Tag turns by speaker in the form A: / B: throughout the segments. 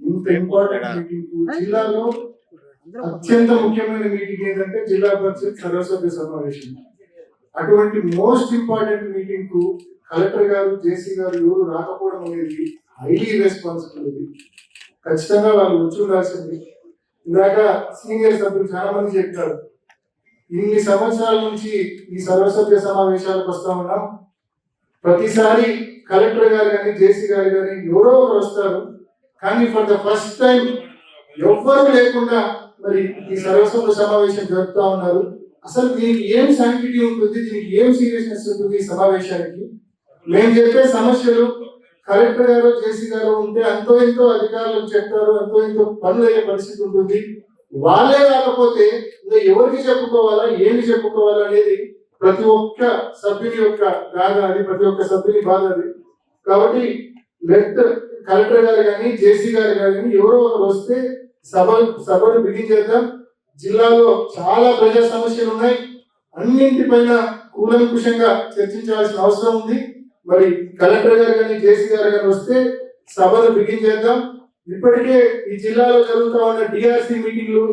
A: ఇంత important meeting జిల్లాలో అత్యంత ముఖ్యమైన మీటింగ్ ఏంటంటే జిల్లా పరిషత్ సర్వసభ్య సమావేశం. అటువంటి మోస్ట్ ఇంపార్టెంట్ మీటింగ్ కు కలెక్టర్ గారు జేసీ గారు ఎవరు రాకపోవడం అనేది హైలీ రెస్పాన్సిబిలిటీ. ఖచ్చితంగా వాళ్ళు వచ్చి ఉండాల్సింది. ఇందాక సీనియర్ సభ్యులు చాలా మంది చెప్పారు, ఇన్ని సంవత్సరాల నుంచి ఈ సర్వసభ్య సమావేశాలకు వస్తా ఉన్నాం. ప్రతిసారి కలెక్టర్ గారు కానీ జేసీ గారు కానీ ఎవరో ఒకరు వస్తారు, కానీ ఫర్ ద ఫస్ట్ టైం ఎవ్వరు లేకుండా మరి ఈ సర్వసభ్య సమావేశం జరుపుతా ఉన్నారు. అసలు దీనికి ఏం శాంక్టిటీ ఉంటుంది, దీనికి ఏం సీరియస్నెస్ ఉంటుంది ఈ సమావేశానికి? మేము చెప్పే సమస్యలు కలెక్టర్ గారు జేసీ గారు ఉంటే అంతో ఎంతో అధికారులకు చెప్తారు, అంతో ఎంతో పనులు అయ్యే పరిస్థితి ఉంటుంది. వాళ్ళే రాకపోతే ఇంకా ఎవరికి చెప్పుకోవాలా, ఏమి చెప్పుకోవాలా అనేది ప్రతి ఒక్క సభ్యుని యొక్క బాధ అది, ప్రతి ఒక్క సభ్యుని బాధ అది. కాబట్టి కలెక్టర్ గారు కానీ జేసీ గారు కానీ ఎవరో ఒకరు వస్తే సభను బిగించేద్దాం. జిల్లాలో చాలా ప్రజా సమస్యలు ఉన్నాయి, అన్నింటిపైన కూలంకుషంగా చర్చించాల్సిన అవసరం ఉంది. మరి కలెక్టర్ గారు కానీ జేసీ గారు కానీ వస్తే సభను బిగించేద్దాం. ఇప్పటికే ఈ జిల్లాలో జరుగుతూ ఉన్న డిఆర్సీ మీటింగ్లు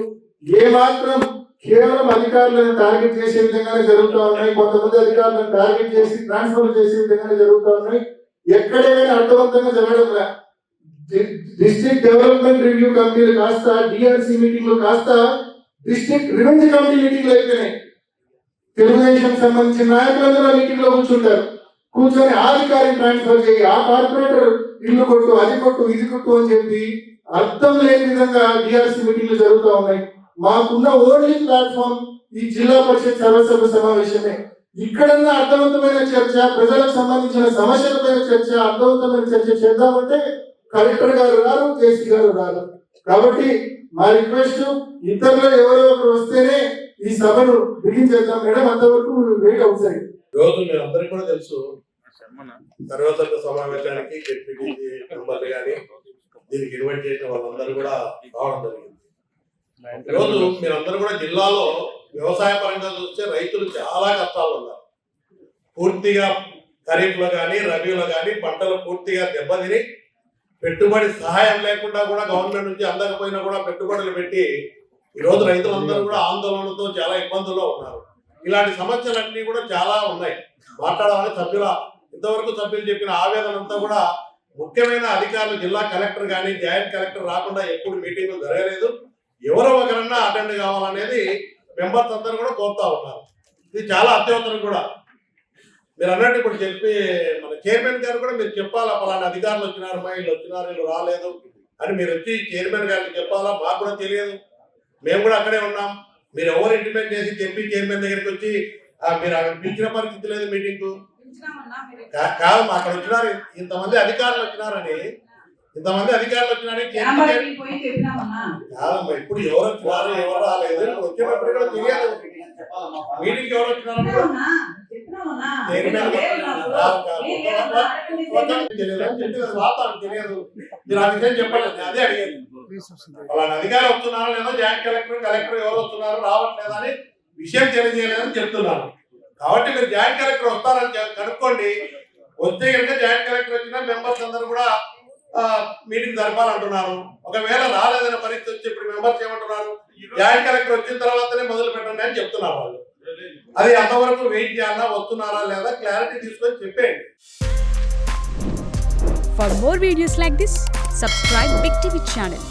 A: ఏమాత్రం కేవలం అధికారులను టార్గెట్ చేసే విధంగానే జరుగుతూ ఉన్నాయి. కొంతమంది అధికారులను టార్గెట్ చేసి ట్రాన్స్ఫర్ చేసే విధంగానే జరుగుతూ ఉన్నాయి. ఎక్కడైనా అర్థవంతంగా జరగడం లే. డిస్ట్రిక్ట్ డెవలప్మెంట్ రివ్యూ కమిటీలు కాస్త డిఆర్సీ మీటింగ్లు కాస్త డిస్ట్రిక్ట్ రివెంజ్ కమిటీ మీటింగ్లు అయిపోయినాయి. తెలుగుదేశం సంబంధించిన నాయకులందరూ మీటింగ్ లో కూర్చుంటారు. కూర్చొని ఆ అధికారిని ట్రాన్స్ఫర్ చేయి, ఆ కార్పొరేటర్ ఇల్లు కొట్టు, అది కొట్టు, ఇది కొట్టు అని చెప్పి అర్థం లేని విధంగా డిఆర్సీ మీటింగ్లు జరుగుతూ ఉన్నాయి. మాకున్న ఓన్లీ ప్లాట్ఫామ్ ఈ జిల్లా పరిషత్ సర్వసభ్య సమావేశమే. ఇక్కడన్నా అర్థవంతమైన చర్చ, ప్రజలకు సంబంధించిన సమస్యలపైన చర్చ, అర్థవంతమైన చర్చ చేద్దామంటే కలెక్టర్ గారు రారు, జేసీ గారు రారు. కాబట్టి మా రిక్వెస్ట్, ఇద్దరులో ఎవరో ఒకరు వస్తేనే ఈ సభను బిగించేద్దాం మేడం, అంతవరకు వెయిట్ అవుతాయి.
B: రోజు మీరు అందరికీ కూడా తెలుసు, సర్వసభ్య సమావేశానికి డిప్యూటీ మెంబర్లు కానీ దీనికి ఇన్వైట్ చేసిన వాళ్ళందరూ కూడా రావడం జరిగింది. ఈరోజు మీరందరూ కూడా జిల్లాలో వ్యవసాయ పరంగా చూస్తే రైతులు చాలా కష్టాలు ఉన్నారు. పూర్తిగా ఖరీఫ్లో కానీ రబీలో కానీ పంటలు పూర్తిగా దెబ్బతిని పెట్టుబడి సహాయం లేకుండా కూడా గవర్నమెంట్ నుంచి అందకపోయినా కూడా పెట్టుబడులు పెట్టి ఈరోజు రైతులందరూ కూడా ఆందోళనతో చాలా ఇబ్బందుల్లో ఉన్నారు. ఇలాంటి సమస్యలన్నీ కూడా చాలా ఉన్నాయి. మాట్లాడాలని ఇంతవరకు సభ్యులు చెప్పిన ఆవేదన అంతా కూడా ముఖ్యమైన అధికారులు జిల్లా కలెక్టర్ కానీ జాయింట్ కలెక్టర్ రాకుండా ఎప్పుడు మీటింగ్లు జరగలేదు. ఎవరో ఒకరన్నా అటెండ్ కావాలనేది మెంబర్స్ అందరూ కూడా కోరుతా ఉన్నారు. ఇది చాలా అత్యవసరం కూడా. మీరు అన్నట్టు ఇప్పుడు చెప్పి మన చైర్మన్ గారు కూడా మీరు చెప్పాలా, పలానా అధికారులు వచ్చినారు, మా వీళ్ళు వచ్చినారు, వీళ్ళు రాలేదు అని మీరు వచ్చి చైర్మన్ గారికి చెప్పాలా. మాకు కూడా తెలియదు, మేము కూడా అక్కడే ఉన్నాం. మీరు ఎవరు ఇంటిమేట్ చేసి చెప్పి చైర్మన్ దగ్గరికి వచ్చి మీరు పిలిచిన పరిస్థితి లేదు మీటింగ్ కాదు. అక్కడ వచ్చినారు ఇంతమంది అధికారులు వచ్చినారని కాదమ్మా. ఇప్పుడు ఎవరు వచ్చినారు ఎవరు రాలేదు, వచ్చేటప్పుడు కూడా తెలియదు. మీటింగ్ ఎవరు వచ్చినారు తెలియదు. మీరు ఆ విషయం చెప్పలేదు, అదే అడిగేది. వాళ్ళ అధికారులు వస్తున్నారో లేదో, జాయింట్ కలెక్టర్ ఎవరు వస్తున్నారో రావట్లేదా అని విషయం తెలియజేయలేదని చెప్తున్నారు. కాబట్టి మీరు జాయింట్ కలెక్టర్ వస్తారని కనుక్కోండి. వస్తే కనుక జాయింట్ కలెక్టర్ వచ్చిన మెంబర్స్ అందరూ కూడా మీటింగ్ జరపాలంటున్నారు. ఒకవేళ రాలేదనే పరిస్థితి వచ్చి ఇప్పుడు మెంబర్స్ ఏమంటున్నారు, జాయింట్ కలెక్టర్ వచ్చిన తర్వాతనే మొదలు పెట్టండి అని చెప్తున్నారు వాళ్ళు. అది అంతవరకు వెయిట్ చేయాలా, వస్తున్నారా లేదా క్లారిటీ తీసుకొని చెప్పేయండి.
C: For more videos like this, subscribe Big TV channel.